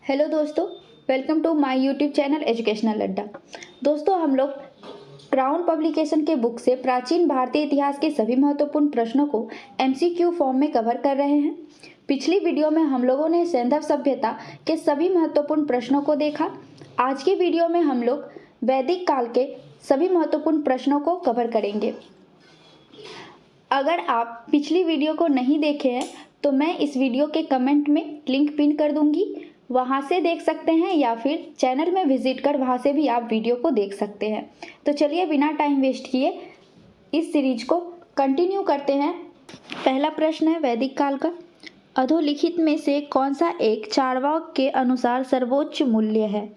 Hello दोस्तों, welcome to my YouTube channel educational अड्डा। दोस्तों, हम लोग क्राउन पब्लिकेशन के बुक से प्राचीन भारतीय इतिहास के सभी महत्वपूर्ण प्रश्नों को एमसीक्यू फॉर्म में कवर कर रहे हैं। पिछली वीडियो में हम लोगों ने सैंधव सभ्यता के सभी महत्वपूर्ण प्रश्नों को देखा। आज की वीडियो में हम लोग वैदिक काल के सभी महत्वपूर्ण प्रश्नों को कवर करेंगे। अगर आप पिछली वीडियो को नहीं देखे हैं तो मैं इस वीडियो के कमेंट में लिंक पिन कर दूंगी, वहां से देख सकते हैं या फिर चैनल में विजिट कर वहां से भी आप वीडियो को देख सकते हैं। तो चलिए बिना टाइम वेस्ट किए इस सीरीज को कंटिन्यू करते हैं। पहला प्रश्न है वैदिक काल का, अधोलिखित में से कौन सा एक चार्वाक के अनुसार सर्वोच्च मूल्य है?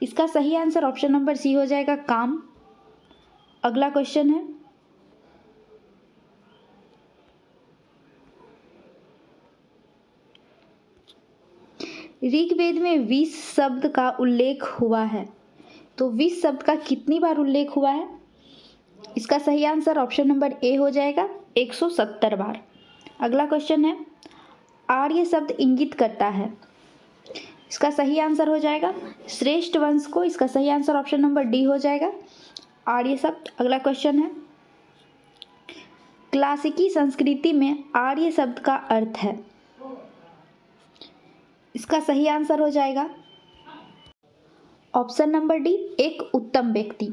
इसका सही आंसर ऑप्शन नंबर सी हो जाएगा, काम। अगला क्वेश्चन है, ऋग्वेद में 20 शब्द का उल्लेख हुआ है, तो 20 शब्द का कितनी बार उल्लेख हुआ है? इसका सही आंसर ऑप्शन नंबर ए हो जाएगा, 170 बार। अगला क्वेश्चन है, आर्य शब्द इंगित करता है, इसका सही आंसर हो जाएगा श्रेष्ठ वंश को। इसका सही आंसर ऑप्शन नंबर डी हो जाएगा, आर्य शब्द। अगला क्वेश्चन है, क्लासिकी संस्कृति में आर्य शब्द का अर्थ है, इसका सही आंसर हो जाएगा ऑप्शन नंबर डी, एक उत्तम व्यक्ति।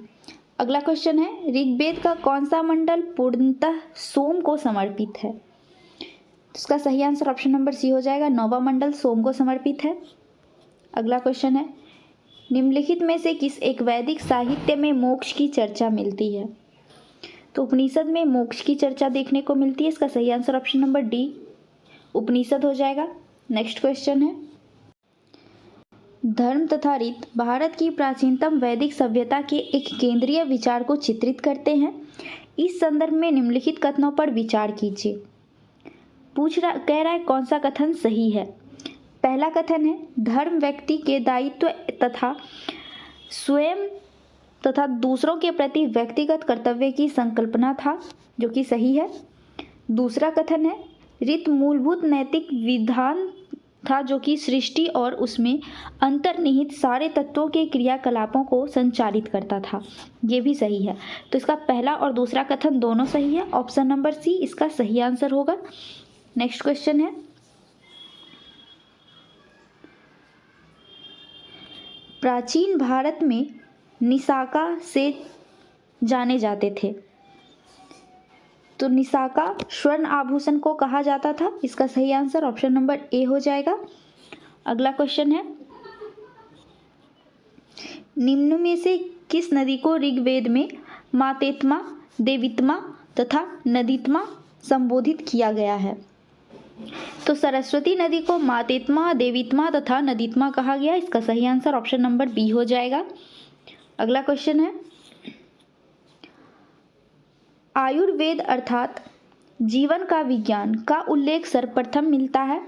अगला क्वेश्चन है, ऋग्वेद का कौन सा मंडल पूर्णतः सोम को समर्पित है? इसका सही आंसर ऑप्शन नंबर सी हो जाएगा, 9वां मंडल सोम को समर्पित है। अगला क्वेश्चन है, निम्नलिखित में से किस एक वैदिक साहित्य में मोक्ष की चर्चा मिलती है? तो उपनिषद में मोक्ष की चर्चा देखने को मिलती है, इसका सही आंसर ऑप्शन नंबर डी, उपनिषद हो जाएगा। नेक्स्ट क्वेश्चन है, धर्म तथा रीत भारत की प्राचीनतम वैदिक सभ्यता के एक केंद्रीय विचार को चित्रित करते हैं। इस संदर्भ में निम्नलिखित कथनों पर विचार कीजिए। कह रहा है कौन सा कथन सही है। पहला कथन है, धर्म व्यक्ति के दायित्व तथा स्वयं तथा दूसरों के प्रति व्यक्तिगत कर्तव्य की संकल्पना था, जो कि सही है। दूसरा कथन है, रीत मूलभूत नैतिक विधान था जो कि सृष्टि और उसमें अंतर्निहित सारे तत्वों के क्रियाकलापों को संचालित करता था, ये भी सही है। तो इसका पहला और दूसरा कथन दोनों सही है, ऑप्शन नंबर सी इसका सही आंसर होगा। नेक्स्ट क्वेश्चन है, प्राचीन भारत में निशाका से जाने जाते थे, तो निशाका स्वर्ण आभूषण को कहा जाता था, इसका सही आंसर ऑप्शन नंबर ए हो जाएगा। अगला क्वेश्चन है, निम्न में से किस नदी को ऋग्वेद में मातेत्मा, देवीत्मा तथा नदीत्मा संबोधित किया गया है? तो सरस्वती नदी को मातेत्मा, देवीत्मा तथा नदीत्मा कहा गया, इसका सही आंसर ऑप्शन नंबर बी हो जाएगा। अगला क्वेश्चन है, आयुर्वेद अर्थात जीवन का विज्ञान का उल्लेख सर्वप्रथम मिलता है,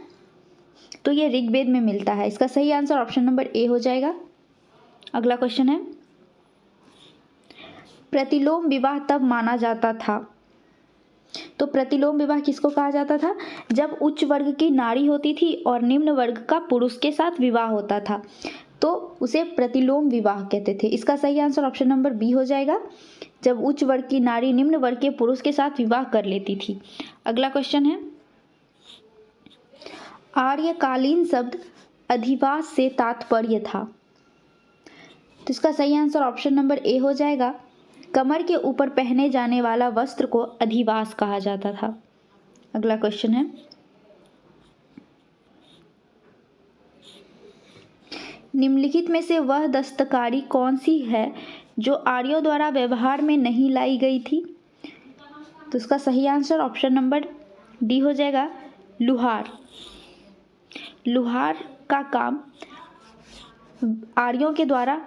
तो ये ऋग्वेद में मिलता है, इसका सही आंसर ऑप्शन नंबर ए हो जाएगा। अगला क्वेश्चन है, प्रतिलोम विवाह तब माना जाता था, तो प्रतिलोम विवाह किसको कहा जाता था? जब उच्च वर्ग की नारी होती थी और निम्न वर्ग का पुरुष के साथ विवाह होता था, तो उसे प्रतिलोम विवाह कहते थे, इसका सही आंसर ऑप्शन नंबर बी हो जाएगा, जब उच्च वर्ग की नारी निम्न वर्ग के पुरुष के साथ विवाह कर लेती थी। अगला क्वेश्चन है, आर्यकालीन शब्द अधिवास से तात्पर्य था, तो इसका सही आंसर ऑप्शन नंबर ए हो जाएगा, कमर के ऊपर पहने जाने वाला वस्त्र को अधिवास कहा जाता था। अगला क्वेश्चन है, निम्नलिखित में से वह दस्तकारी कौन सी है जो आर्यों द्वारा व्यवहार में नहीं लाई गई थी? तो इसका सही आंसर ऑप्शन नंबर डी हो जाएगा, लुहार। लुहार का काम आर्यों के द्वारा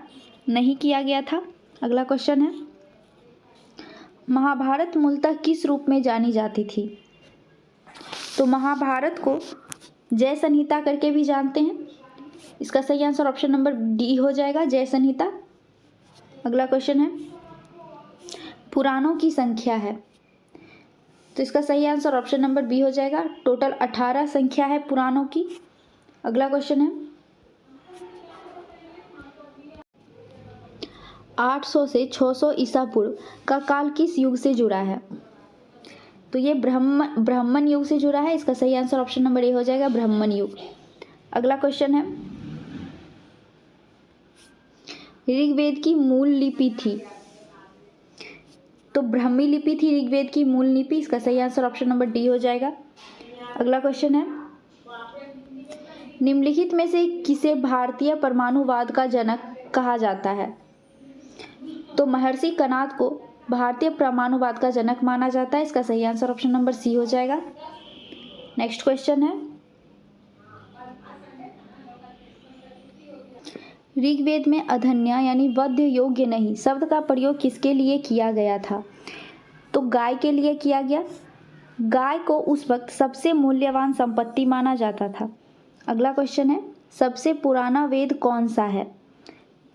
नहीं किया गया था। अगला क्वेश्चन है, महाभारत मूलतः किस रूप में जानी जाती थी? तो महाभारत को जय संहिता करके भी जानते हैं, इसका सही आंसर ऑप्शन नंबर डी हो जाएगा, जय संहिता। अगला क्वेश्चन है, पुराणों की संख्या है, तो इसका सही आंसर ऑप्शन नंबर बी हो जाएगा, टोटल 18 संख्या है पुराणों की। अगला क्वेश्चन है 800 से 600 ईसा पूर्व का काल किस युग से जुड़ा है? तो ये ब्राह्मण युग से जुड़ा है। इसका सही आंसर ऑप्शन नंबर ए हो जाएगा, ब्राह्मण युग। अगला क्वेश्चन है ऋग्वेद की मूल लिपि थी, तो ब्राह्मी लिपि थी ऋग्वेद की मूल लिपि। इसका सही आंसर ऑप्शन नंबर डी हो जाएगा। अगला क्वेश्चन है निम्नलिखित में से किसे भारतीय परमाणुवाद का जनक कहा जाता है? तो महर्षि कणाद को भारतीय परमाणुवाद का जनक माना जाता है। इसका सही आंसर ऑप्शन नंबर सी हो जाएगा। नेक्स्ट क्वेश्चन है ऋग्वेद में अधन्य यानी वध्य योग्य नहीं शब्द का प्रयोग किसके लिए किया गया था? तो गाय के लिए किया गया। गाय को उस वक्त सबसे मूल्यवान संपत्ति माना जाता था। अगला क्वेश्चन है सबसे पुराना वेद कौन सा है?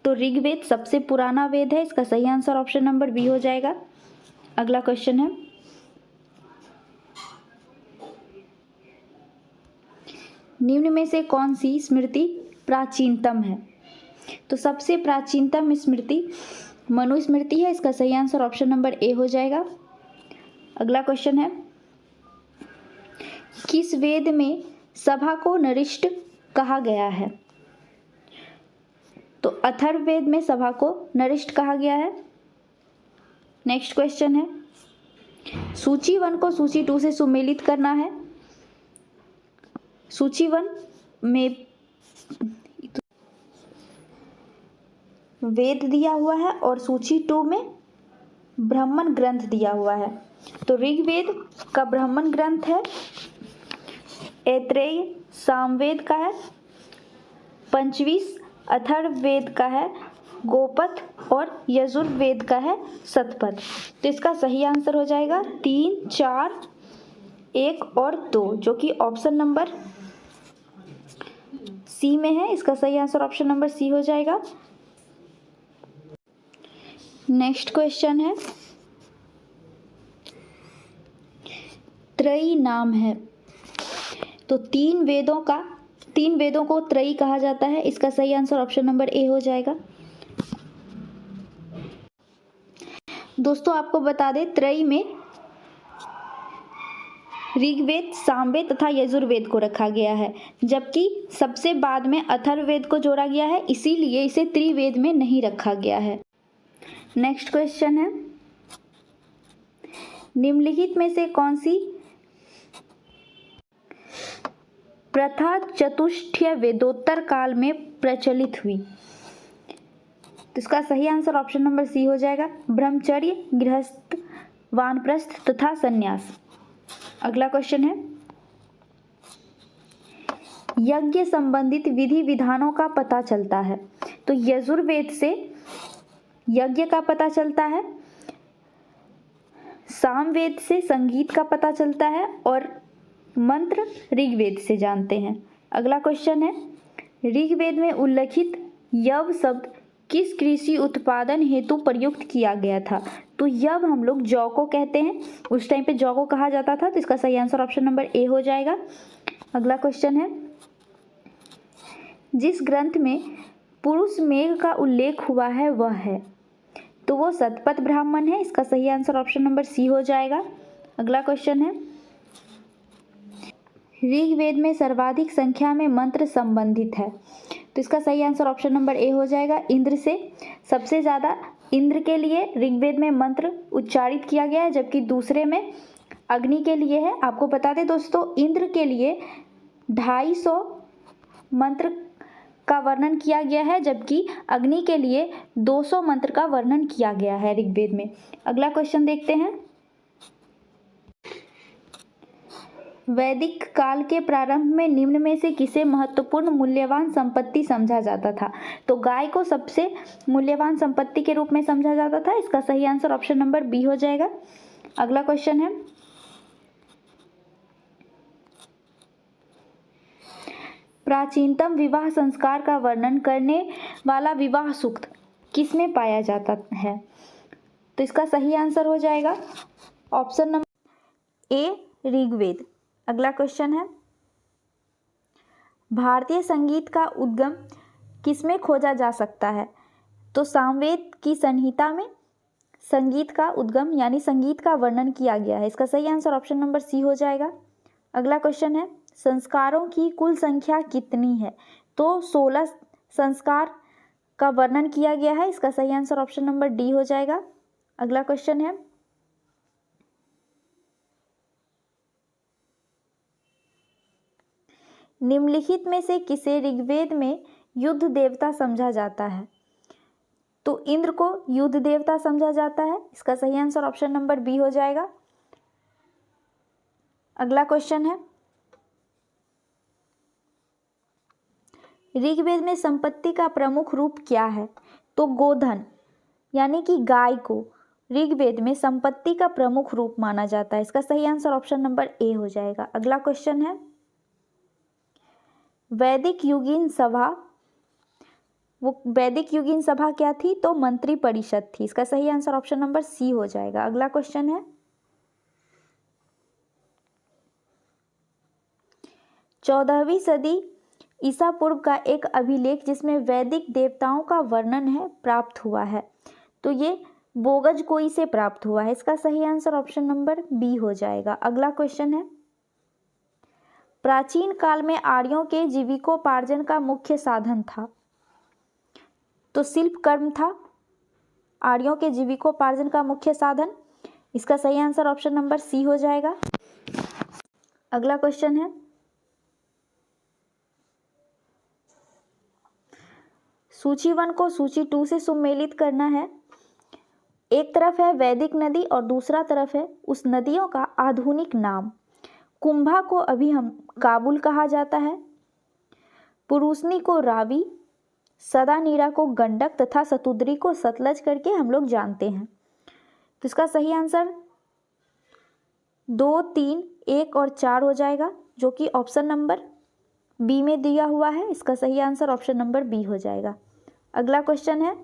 तो ऋग्वेद सबसे पुराना वेद है। इसका सही आंसर ऑप्शन नंबर बी हो जाएगा। अगला क्वेश्चन है निम्न में से कौन सी स्मृति प्राचीनतम है? तो सबसे प्राचीनतम स्मृति मनुस्मृति है। इसका सही आंसर ऑप्शन नंबर ए हो जाएगा। अगला क्वेश्चन है किस वेद में सभा को नरिष्ट कहा गया है? तो अथर्ववेद में सभा को नरिष्ट कहा गया है। नेक्स्ट क्वेश्चन है सूची 1 को सूची 2 से सुमेलित करना है। सूची 1 में वेद दिया हुआ है और सूची 2 में ब्राह्मण ग्रंथ दिया हुआ है। तो ऋग्वेद का ब्राह्मण ग्रंथ है, ऐत्रेय सामवेद का है, पंचवीस अथर्ववेद का है, गोपथ और यजुर्वेद का है शतपथ। तो इसका सही आंसर हो जाएगा 3, 4, 1 और 2 जो कि ऑप्शन नंबर सी में है। इसका सही आंसर ऑप्शन नंबर सी हो जाएगा। नेक्स्ट क्वेश्चन है त्रयी नाम है, तो तीन वेदों को त्रयी कहा जाता है। इसका सही आंसर ऑप्शन नंबर ए हो जाएगा। दोस्तों आपको बता दें त्रयी में ऋग्वेद, सामवेद तथा यजुर्वेद को रखा गया है, जबकि सबसे बाद में अथर्ववेद को जोड़ा गया है, इसीलिए इसे त्रिवेद में नहीं रखा गया है। नेक्स्ट क्वेश्चन है निम्नलिखित में से कौन सी प्रथा चतुष्टय वेदोत्तर काल में प्रचलित हुई? तो इसका सही आंसर ऑप्शन नंबर सी हो जाएगा, ब्रह्मचर्य, गृहस्थ, वानप्रस्थ तथा संन्यास। अगला क्वेश्चन है यज्ञ संबंधित विधि विधानों का पता चलता है। तो यजुर्वेद से यज्ञ का पता चलता है, सामवेद से संगीत का पता चलता है और मंत्र ऋग्वेद से जानते हैं। अगला क्वेश्चन है ऋग्वेद में उल्लिखित यव शब्द किस कृषि उत्पादन हेतु प्रयुक्त किया गया था? तो यव हम लोग जौ को कहते हैं, उस टाइम पे जौ को कहा जाता था। तो इसका सही आंसर ऑप्शन नंबर ए हो जाएगा। अगला क्वेश्चन है जिस ग्रंथ में पुरुष मेघ का उल्लेख हुआ है वह है? तो वो शतपथ ब्राह्मण है। इसका सही आंसर ऑप्शन नंबर सी हो जाएगा। अगला क्वेश्चन है ऋग्वेद में सर्वाधिक संख्या में मंत्र संबंधित है। तो इसका सही आंसर ऑप्शन नंबर ए हो जाएगा, इंद्र से। सबसे ज़्यादा इंद्र के लिए ऋग्वेद में मंत्र उच्चारित किया गया है, जबकि दूसरे में अग्नि के लिए है। आपको बता दें दोस्तों इंद्र के लिए 250 मंत्र का वर्णन किया गया है, जबकि अग्नि के लिए 200 मंत्र का वर्णन किया गया है ऋग्वेद में। अगला क्वेश्चन देखते हैं वैदिक काल के प्रारंभ में निम्न में से किसे महत्वपूर्ण मूल्यवान संपत्ति समझा जाता था? तो गाय को सबसे मूल्यवान संपत्ति के रूप में समझा जाता था। इसका सही आंसर ऑप्शन नंबर बी हो जाएगा। अगला क्वेश्चन है प्राचीनतम विवाह संस्कार का वर्णन करने वाला विवाह सूक्त किसमें पाया जाता है? तो इसका सही आंसर हो जाएगा ऑप्शन नंबर ए ऋग्वेद। अगला क्वेश्चन है भारतीय संगीत का उद्गम किसमें खोजा जा सकता है? तो सामवेद की संहिता में संगीत का उद्गम यानी संगीत का वर्णन किया गया है। इसका सही आंसर ऑप्शन नंबर सी हो जाएगा। अगला क्वेश्चन है, संस्कारों की कुल संख्या कितनी है? तो 16 संस्कार का वर्णन किया गया है। इसका सही आंसर ऑप्शन नंबर डी हो जाएगा। अगला क्वेश्चन है, निम्नलिखित में से किसे ऋग्वेद में युद्ध देवता समझा जाता है? तो इंद्र को युद्ध देवता समझा जाता है। इसका सही आंसर ऑप्शन नंबर बी हो जाएगा। अगला क्वेश्चन है, ऋग्वेद में संपत्ति का प्रमुख रूप क्या है? तो गोधन यानी कि गाय को ऋग्वेद में संपत्ति का प्रमुख रूप माना जाता है। इसका सही आंसर ऑप्शन नंबर ए हो जाएगा। अगला क्वेश्चन है, वैदिक युगीन सभा, वो वैदिक युगीन सभा क्या थी? तो मंत्री परिषद थी। इसका सही आंसर ऑप्शन नंबर सी हो जाएगा। अगला क्वेश्चन है, 14वीं सदी ईसा पूर्व का एक अभिलेख जिसमें वैदिक देवताओं का वर्णन है प्राप्त हुआ है। तो ये बोगजकोई से प्राप्त हुआ है। इसका सही आंसर ऑप्शन नंबर बी हो जाएगा। अगला क्वेश्चन है, प्राचीन काल में आर्यों के जीविकोपार्जन का मुख्य साधन था? तो शिल्प कर्म था आर्यों के जीविकोपार्जन का मुख्य साधन। इसका सही आंसर ऑप्शन नंबर सी हो जाएगा। अगला क्वेश्चन है, सूची 1 को सूची 2 से सुमेलित करना है। एक तरफ है वैदिक नदी और दूसरा तरफ है उस नदियों का आधुनिक नाम। कुंभा को अभी हम काबुल कहा जाता है, पुरुषनी को रावी, सदानीरा को गंडक तथा सतुद्री को सतलज करके हम लोग जानते हैं। तो इसका सही आंसर 2, 3, 1 और 4 हो जाएगा, जो कि ऑप्शन नंबर बी में दिया हुआ है। इसका सही आंसर ऑप्शन नंबर बी हो जाएगा। अगला क्वेश्चन है,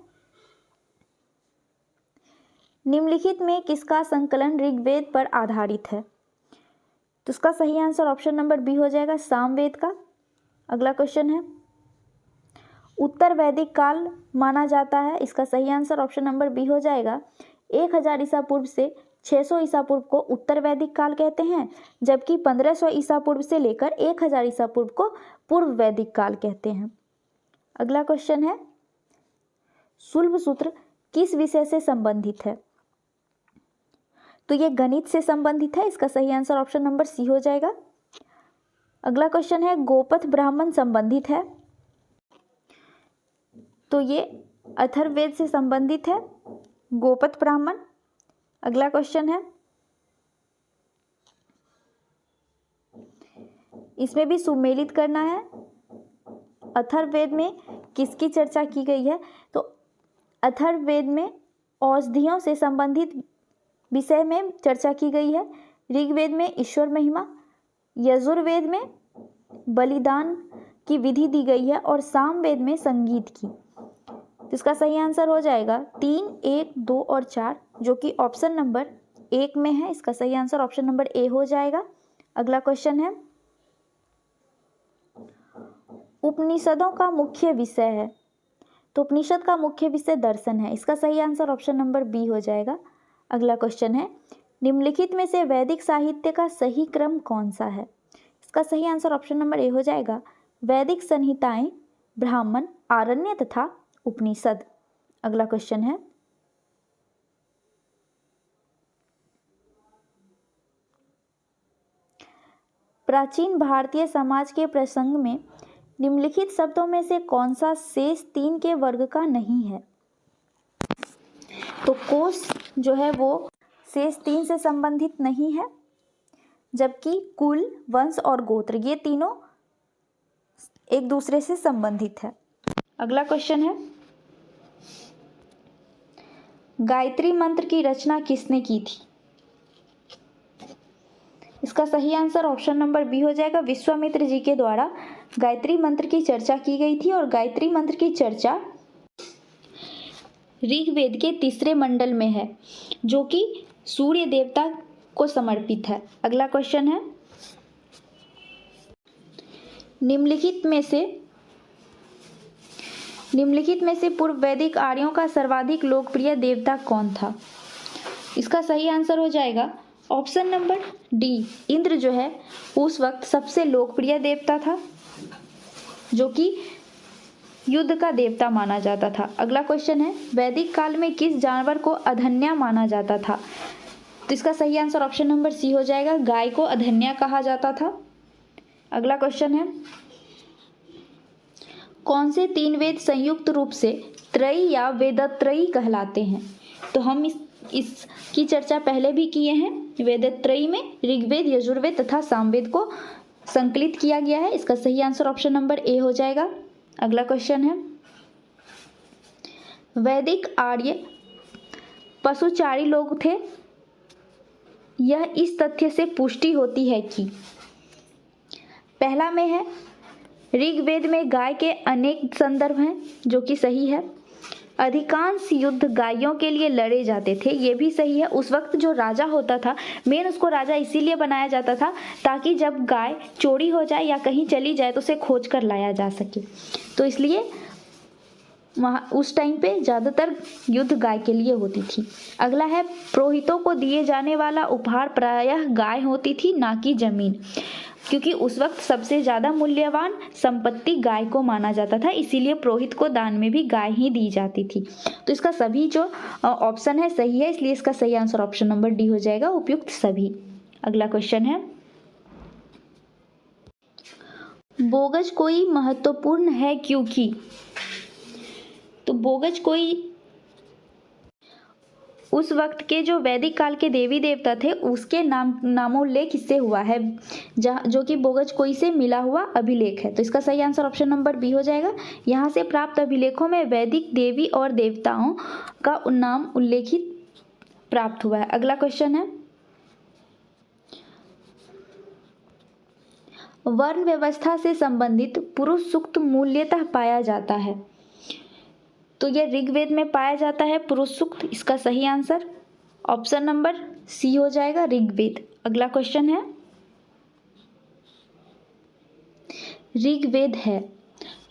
निम्नलिखित में किसका संकलन ऋग्वेद पर आधारित है? तो इसका सही आंसर ऑप्शन नंबर बी हो जाएगा, सामवेद का। अगला क्वेश्चन है, उत्तर वैदिक काल माना जाता है। इसका सही आंसर ऑप्शन नंबर बी हो जाएगा। 1000 ईसा पूर्व से 600 ईसा पूर्व को उत्तर वैदिक काल कहते हैं, जबकि 1500 ईसा पूर्व से लेकर 1000 ईसा पूर्व को पूर्व वैदिक काल कहते हैं। अगला क्वेश्चन है, शुल्ब सूत्र किस विषय से संबंधित है? तो ये गणित से संबंधित है। इसका सही आंसर ऑप्शन नंबर सी हो जाएगा। अगला क्वेश्चन है, गोपथ ब्राह्मण संबंधित है? तो ये अथर्ववेद से संबंधित है, गोपथ ब्राह्मण। अगला क्वेश्चन है, इसमें भी सुमेलित करना है। अथर्ववेद में किसकी चर्चा की गई है? तो अथर्ववेद में औषधियों से संबंधित विषय में चर्चा की गई है। ऋग्वेद में ईश्वर महिमा, यजुर्वेद में बलिदान की विधि दी गई है और सामवेद में संगीत की। तो इसका सही आंसर हो जाएगा 3, 1, 2 और 4, जो कि ऑप्शन नंबर 1 में है। इसका सही आंसर ऑप्शन नंबर ए हो जाएगा। अगला क्वेश्चन है, उपनिषदों का मुख्य विषय है? तो उपनिषद का मुख्य विषय दर्शन है। इसका सही आंसर ऑप्शन नंबर बी हो जाएगा। अगला क्वेश्चन है, निम्नलिखित में से वैदिक साहित्य का सही क्रम कौन सा है? इसका सही आंसर ऑप्शन नंबर ए हो जाएगा। वैदिक संहिताएं, ब्राह्मण, आरण्य तथा उपनिषद। अगला क्वेश्चन है, प्राचीन भारतीय समाज के प्रसंग में निम्नलिखित शब्दों में से कौन सा शेष 3 के वर्ग का नहीं है? तो कोश जो है वो शेष 3 से संबंधित नहीं है, जबकि कुल, वंश और गोत्र ये तीनों एक दूसरे से संबंधित है। अगला क्वेश्चन है, गायत्री मंत्र की रचना किसने की थी? इसका सही आंसर ऑप्शन नंबर बी हो जाएगा। विश्वामित्र जी के द्वारा गायत्री मंत्र की चर्चा की गई थी और गायत्री मंत्र की चर्चा ऋग्वेद के 3 मंडल में है, जो कि सूर्य देवता को समर्पित है। अगला क्वेश्चन है, निम्नलिखित में से पूर्व वैदिक आर्यों का सर्वाधिक लोकप्रिय देवता कौन था? इसका सही आंसर हो जाएगा ऑप्शन नंबर डी, इंद्र जो है उस वक्त सबसे लोकप्रिय देवता था, जो कि युद्ध का देवता माना जाता था। अगला क्वेश्चन है, वैदिक काल में किस जानवर को अधन्या माना जाता था? तो इसका सही आंसर ऑप्शन नंबर सी हो जाएगा, गाय को अधन्या कहा जाता था। अगला क्वेश्चन है, कौन से 3 वेद संयुक्त रूप से त्रयी या वेदत्रयी कहलाते हैं? तो हम इसकी चर्चा पहले भी किए हैं। वेदत्रयी में ऋग्वेद, यजुर्वेद तथा सामवेद को संकलित किया गया है। इसका सही आंसर ऑप्शन नंबर ए हो जाएगा। अगला क्वेश्चन है, वैदिक आर्य पशुचारी लोग थे, यह इस तथ्य से पुष्टि होती है कि पहला में है, ऋग्वेद में गाय के अनेक संदर्भ हैं, जो कि सही है। अधिकांश युद्ध गायों के लिए लड़े जाते थे, ये भी सही है। उस वक्त जो राजा होता था, मेन उसको राजा इसीलिए बनाया जाता था ताकि जब गाय चोरी हो जाए या कहीं चली जाए तो उसे खोज कर लाया जा सके, तो इसलिए वहाँ उस टाइम पे ज़्यादातर युद्ध गाय के लिए होती थी। अगला है, पुरोहितों को दिए जाने वाला उपहार प्रायः गाय होती थी, ना कि जमीन, क्योंकि उस वक्त सबसे ज़्यादा मूल्यवान संपत्ति गाय को माना जाता था, इसीलिए पुरोहित को दान में भी गाय ही दी जाती थी। तो इसका सभी जो ऑप्शन है सही है, इसलिए इसका सही आंसर ऑप्शन नंबर डी हो जाएगा, उपयुक्त सभी। अगला क्वेश्चन है, बोगज कोई महत्वपूर्ण है क्योंकि? तो बोगज कोई उस वक्त के जो वैदिक काल के देवी देवता थे उसके नामोल्लेख इससे हुआ है, जो कि बोगज कोई से मिला हुआ अभिलेख है। तो इसका सही आंसर ऑप्शन नंबर बी हो जाएगा। यहाँ से प्राप्त अभिलेखों में वैदिक देवी और देवताओं का नाम उल्लेखित प्राप्त हुआ है। अगला क्वेश्चन है, वर्ण व्यवस्था से संबंधित पुरुष सूक्त मूल्यतः पाया जाता है, तो यह ऋग्वेद में पाया जाता है पुरुष सूक्त। इसका सही आंसर ऑप्शन नंबर सी हो जाएगा, ऋग्वेद। अगला क्वेश्चन है, ऋग्वेद है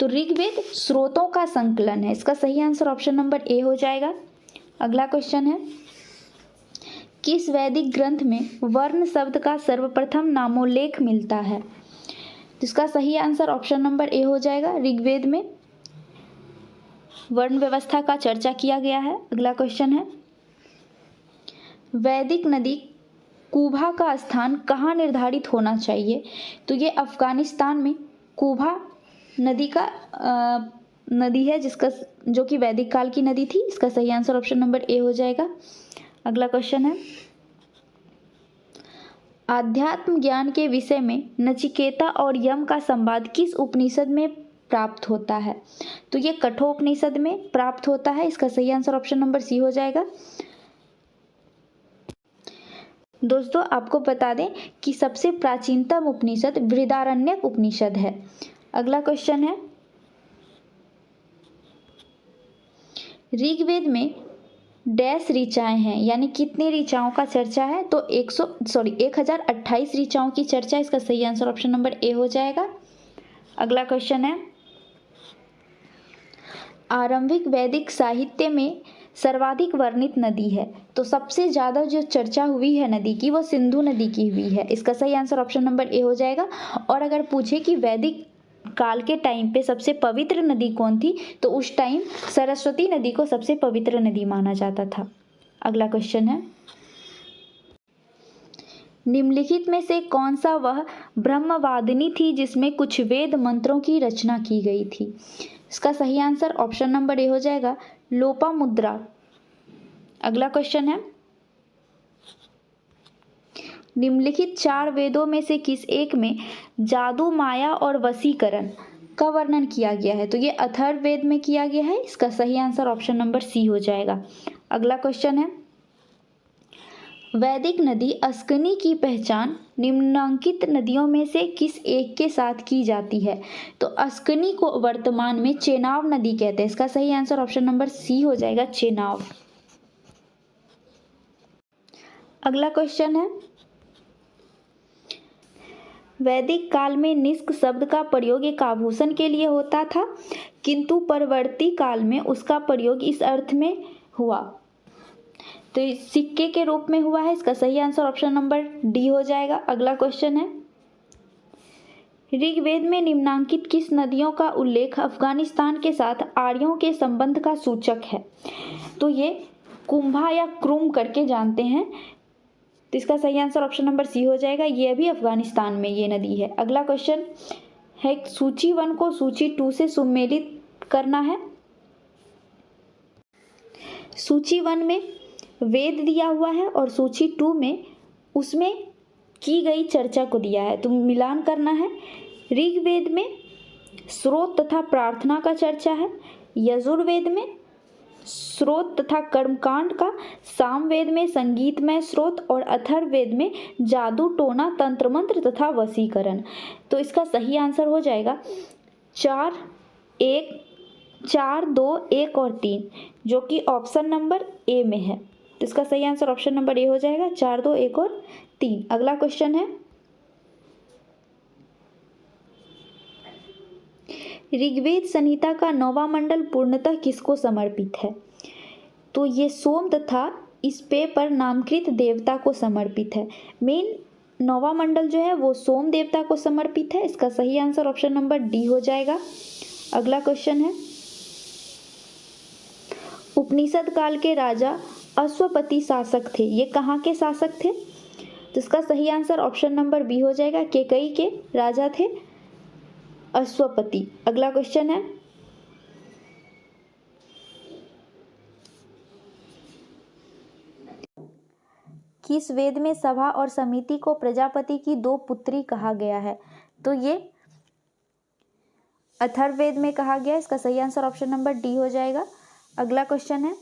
तो ऋग्वेद स्रोतों का संकलन है, इसका सही आंसर ऑप्शन नंबर ए हो जाएगा। अगला क्वेश्चन है, किस वैदिक ग्रंथ में वर्ण शब्द का सर्वप्रथम नामोल्लेख मिलता है? तो इसका सही आंसर ऑप्शन नंबर ए हो जाएगा, ऋग्वेद में वर्ण व्यवस्था का चर्चा किया गया है। अगला क्वेश्चन है, वैदिक नदी कुभा का स्थान कहाँ निर्धारित होना चाहिए? तो ये अफगानिस्तान में कुभा नदी का नदी है, जो कि वैदिक काल की नदी थी। इसका सही आंसर ऑप्शन नंबर ए हो जाएगा। अगला क्वेश्चन है, आध्यात्म ज्ञान के विषय में नचिकेता और यम का संवाद किस उपनिषद में प्राप्त होता है? तो ये कठोपनिषद में प्राप्त होता है। इसका सही आंसर ऑप्शन नंबर सी हो जाएगा। दोस्तों आपको बता दें कि सबसे प्राचीनतम उपनिषद बृहदारण्यक उपनिषद है। अगला क्वेश्चन है, ऋग्वेद में डैश ऋचाएं हैं, यानी कितनी ऋचाओं का चर्चा है? तो 1028 ऋचाओं की चर्चा। इसका सही आंसर ऑप्शन नंबर ए हो जाएगा। अगला क्वेश्चन है, आरंभिक वैदिक साहित्य में सर्वाधिक वर्णित नदी है, तो सबसे ज़्यादा जो चर्चा हुई है नदी की वो सिंधु नदी की हुई है। इसका सही आंसर ऑप्शन नंबर ए हो जाएगा। और अगर पूछे कि वैदिक काल के टाइम पे सबसे पवित्र नदी कौन थी, तो उस टाइम सरस्वती नदी को सबसे पवित्र नदी माना जाता था। अगला क्वेश्चन है, निम्नलिखित में से कौन सा वह ब्रह्मवादिनी थी जिसमें कुछ वेद मंत्रों की रचना की गई थी? इसका सही आंसर ऑप्शन नंबर ए हो जाएगा, लोपामुद्रा। अगला क्वेश्चन है, निम्नलिखित 4 वेदों में से किस एक में जादू, माया और वशीकरण का वर्णन किया गया है? तो ये अथर्ववेद में किया गया है। इसका सही आंसर ऑप्शन नंबर सी हो जाएगा। अगला क्वेश्चन है, वैदिक नदी अस्कनी की पहचान निम्नांकित नदियों में से किस एक के साथ की जाती है? तो अस्कनी को वर्तमान में चेनाब नदी कहते हैं। इसका सही आंसर ऑप्शन नंबर सी हो जाएगा, चेनाब। अगला क्वेश्चन है, वैदिक काल में निष्क शब्द का प्रयोग एक आभूषण के लिए होता था, किंतु परवर्ती काल में उसका प्रयोग इस अर्थ में हुआ। तो इस सिक्के के रूप में हुआ है। इसका सही आंसर ऑप्शन नंबर डी हो जाएगा। अगला क्वेश्चन है, ऋग्वेद में निम्नांकित किस नदियों का उल्लेख अफगानिस्तान के साथ आर्यों के संबंध का सूचक है? तो ये कुंभा या क्रुम करके जानते हैं। तो इसका सही आंसर ऑप्शन नंबर सी हो जाएगा। ये भी अफगानिस्तान में ये नदी है। अगला क्वेश्चन है, सूची 1 को सूची 2 से सुमेलित करना है। सूची 1 में वेद दिया हुआ है और सूची 2 में उसमें की गई चर्चा को दिया है, तो मिलान करना है। ऋग्वेद में स्रोत तथा प्रार्थना का चर्चा है, यजुर्वेद में स्रोत तथा कर्मकांड का, सामवेद में संगीतमय स्रोत और अथर्ववेद में जादू टोना तंत्र मंत्र तथा वशीकरण। तो इसका सही आंसर हो जाएगा 4, 2, 1 और 3, जो कि ऑप्शन नंबर ए में है। तो इसका सही आंसर ऑप्शन नंबर ए हो जाएगा, 4, 2, 1 और 3। अगला क्वेश्चन है, ऋग्वेद संहिता का 9वां मंडल पूर्णतः किसको समर्पित है? तो ये सोम तथा इस पे पर नामकृत देवता को समर्पित है। मेन 9वां मंडल जो है वो सोम देवता को समर्पित है। इसका सही आंसर ऑप्शन नंबर डी हो जाएगा। अगला क्वेश्चन है, उपनिषद काल के राजा अश्वपति शासक थे, ये कहाँ के शासक थे? तो इसका सही आंसर ऑप्शन नंबर बी हो जाएगा, केकई के राजा थे अश्वपति। अगला क्वेश्चन है, किस वेद में सभा और समिति को प्रजापति की 2 पुत्री कहा गया है? तो ये अथर्ववेद में कहा गया। इसका सही आंसर ऑप्शन नंबर डी हो जाएगा। अगला क्वेश्चन है,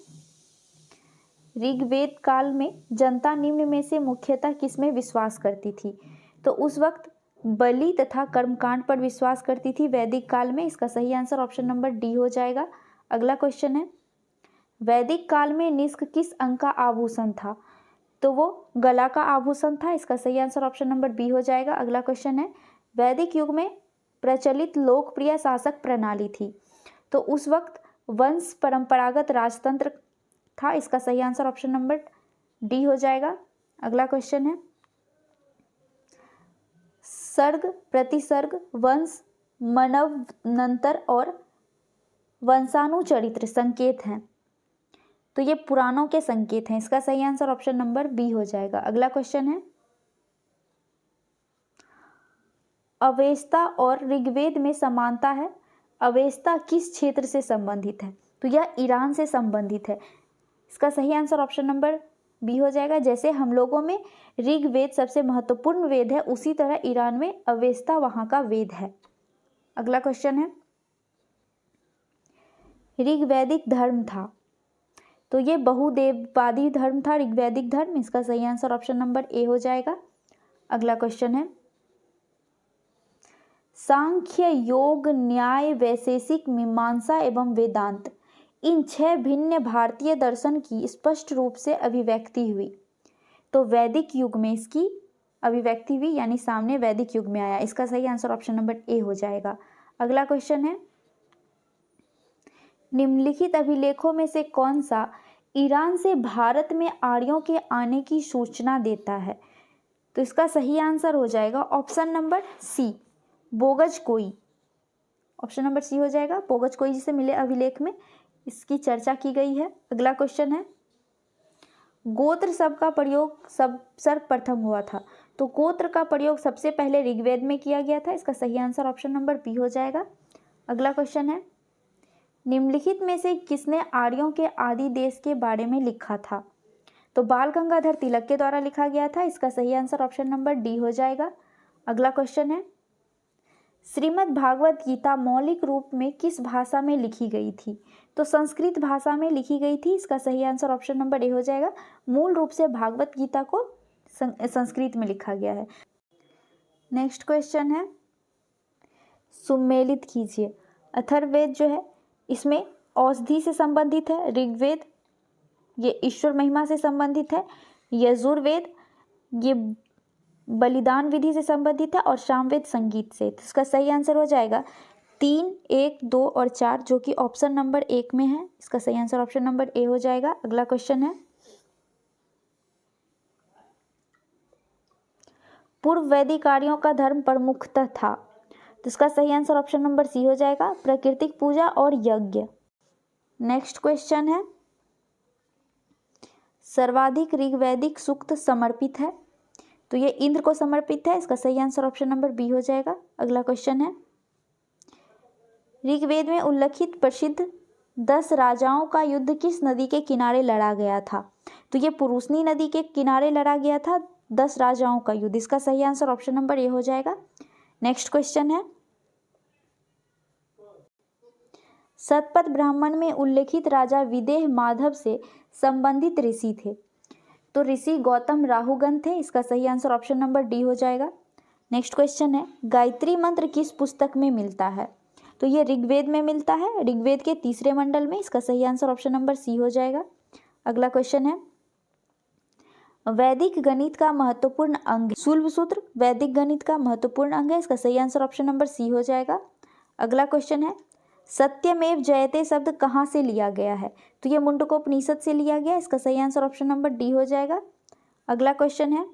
ऋग्वेद काल में जनता निम्न में से मुख्यतः किसमें विश्वास करती थी? तो उस वक्त बलि तथा कर्मकांड पर विश्वास करती थी वैदिक काल में। इसका सही आंसर ऑप्शन नंबर डी हो जाएगा। अगला क्वेश्चन है, वैदिक काल में निष्क किस अंग का आभूषण था? तो वो गला का आभूषण था। इसका सही आंसर ऑप्शन नंबर बी हो जाएगा। अगला क्वेश्चन है, वैदिक युग में प्रचलित लोकप्रिय शासक प्रणाली थी, तो उस वक्त वंश परंपरागत राजतंत्र था। इसका सही आंसर ऑप्शन नंबर डी हो जाएगा। अगला क्वेश्चन है, सर्ग प्रतिसर्ग वंश मनवनंतर और वंशानुचरित्र संकेत हैं, तो ये पुराणों के संकेत हैं। इसका सही आंसर ऑप्शन नंबर बी हो जाएगा। अगला क्वेश्चन है, अवेस्ता और ऋग्वेद में समानता है, अवेस्ता किस क्षेत्र से संबंधित है? तो यह ईरान से संबंधित है। इसका सही आंसर ऑप्शन नंबर बी हो जाएगा। जैसे हम लोगों में ऋग्वेद सबसे महत्वपूर्ण वेद है, उसी तरह ईरान में अवेस्ता वहाँ का वेद है। अगला क्वेश्चन है, ऋग्वैदिक धर्म था, तो ये बहुदेववादी धर्म था ऋग्वैदिक धर्म। इसका सही आंसर ऑप्शन नंबर ए हो जाएगा। अगला क्वेश्चन है, सांख्य योग न्याय वैशेषिक मीमांसा एवं वेदांत, इन 6 भिन्न भारतीय दर्शन की स्पष्ट रूप से अभिव्यक्ति हुई, तो वैदिक युग में इसकी अभिव्यक्ति हुई, यानी सामने वैदिक युग में आया। इसका सही आंसर ऑप्शन नंबर ए हो जाएगा। अगला क्वेश्चन है, निम्नलिखित अभिलेखों में से कौन सा ईरान से भारत में आर्यों के आने की सूचना देता है? तो इसका सही आंसर हो जाएगा ऑप्शन नंबर सी, बोगज कोई। ऑप्शन नंबर सी हो जाएगा, बोगज कोई जिसे मिले अभिलेख में इसकी चर्चा की गई है। अगला क्वेश्चन है, गोत्र शब्द का प्रयोग सर्वप्रथम हुआ था, तो गोत्र का प्रयोग सबसे पहले ऋग्वेद में किया गया था। इसका सही आंसर ऑप्शन नंबर बी हो जाएगा। अगला क्वेश्चन है, निम्नलिखित में से किसने आर्यों के आदि देश के बारे में लिखा था? तो बाल गंगाधर तिलक के द्वारा लिखा गया था। इसका सही आंसर ऑप्शन नंबर डी हो जाएगा। अगला क्वेश्चन है, श्रीमद् भागवत गीता मौलिक रूप में किस भाषा में लिखी गई थी? तो संस्कृत भाषा में लिखी गई थी। इसका सही आंसर ऑप्शन नंबर ए हो जाएगा। मूल रूप से भागवत गीता को संस्कृत में लिखा गया है। नेक्स्ट क्वेश्चन है, सुमेलित कीजिए। अथर्ववेद जो है इसमें औषधि से संबंधित है, ऋग्वेद ये ईश्वर महिमा से संबंधित है, यजुर्वेद ये बलिदान विधि से संबंधित है और सामवेद संगीत से। तो इसका सही आंसर हो जाएगा 3, 1, 2 और 4, जो कि ऑप्शन नंबर 1 में है। इसका सही आंसर ऑप्शन नंबर ए हो जाएगा। अगला क्वेश्चन है, पूर्व वैदिक कार्यों का धर्म प्रमुखतः था। तो इसका सही आंसर ऑप्शन नंबर सी हो जाएगा, प्राकृतिक पूजा और यज्ञ। नेक्स्ट क्वेश्चन है, सर्वाधिक ऋग्वैदिक सूक्त समर्पित है। तो ये इंद्र को समर्पित है। इसका सही आंसर ऑप्शन नंबर बी हो जाएगा। अगला क्वेश्चन है, ऋग्वेद में उल्लिखित प्रसिद्ध 10 राजाओं का युद्ध किस नदी के किनारे लड़ा गया था। तो ये पुरुषनी नदी के किनारे लड़ा गया था 10 राजाओं का युद्ध। इसका सही आंसर ऑप्शन नंबर ए हो जाएगा। नेक्स्ट क्वेश्चन है, शतपथ ब्राह्मण में उल्लेखित राजा विदेह माधव से संबंधित ऋषि थे। तो ऋषि गौतम राहुगण थे। इसका सही आंसर ऑप्शन नंबर डी हो जाएगा। नेक्स्ट क्वेश्चन है, गायत्री मंत्र किस पुस्तक में मिलता है। तो ये ऋग्वेद में मिलता है, ऋग्वेद के 3रे मंडल में। इसका सही आंसर ऑप्शन नंबर सी हो जाएगा। अगला क्वेश्चन है, वैदिक गणित का महत्वपूर्ण अंग शुल्ब सूत्र वैदिक गणित का महत्वपूर्ण अंग है। इसका सही आंसर ऑप्शन नंबर सी हो जाएगा। अगला क्वेश्चन है, सत्यमेव जयते शब्द कहाँ से लिया गया है। तो ये मुंडकोपनिषद से लिया गया। इसका सही आंसर ऑप्शन नंबर डी हो जाएगा। अगला क्वेश्चन है,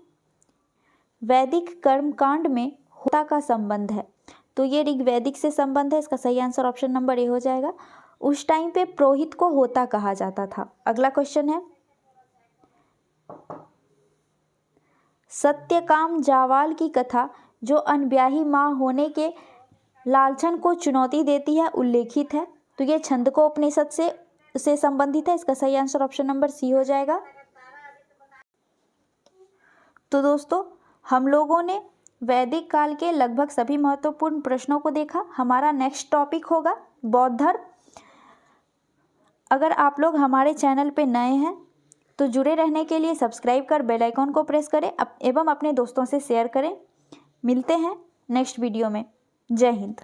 वैदिक कर्मकांड में होता का संबंध है। तो ये ऋग्वैदिक से संबंध है। इसका सही आंसर ऑप्शन नंबर ए हो जाएगा। उस टाइम पे पुरोहित को होता कहा जाता था। अगला क्वेश्चन है, सत्यकाम जावाल की कथा जो अनब्याही माँ होने के लालचन को चुनौती देती है उल्लेखित है। तो ये छंदकोपनिषद से संबंधित है। इसका सही आंसर ऑप्शन नंबर सी हो जाएगा। तो दोस्तों, हम लोगों ने वैदिक काल के लगभग सभी महत्वपूर्ण प्रश्नों को देखा। हमारा नेक्स्ट टॉपिक होगा बौद्ध धर्म। अगर आप लोग हमारे चैनल पे नए हैं तो जुड़े रहने के लिए सब्सक्राइब कर बेल आइकॉन को प्रेस करें एवं अपने दोस्तों से शेयर करें। मिलते हैं नेक्स्ट वीडियो में। जय हिंद।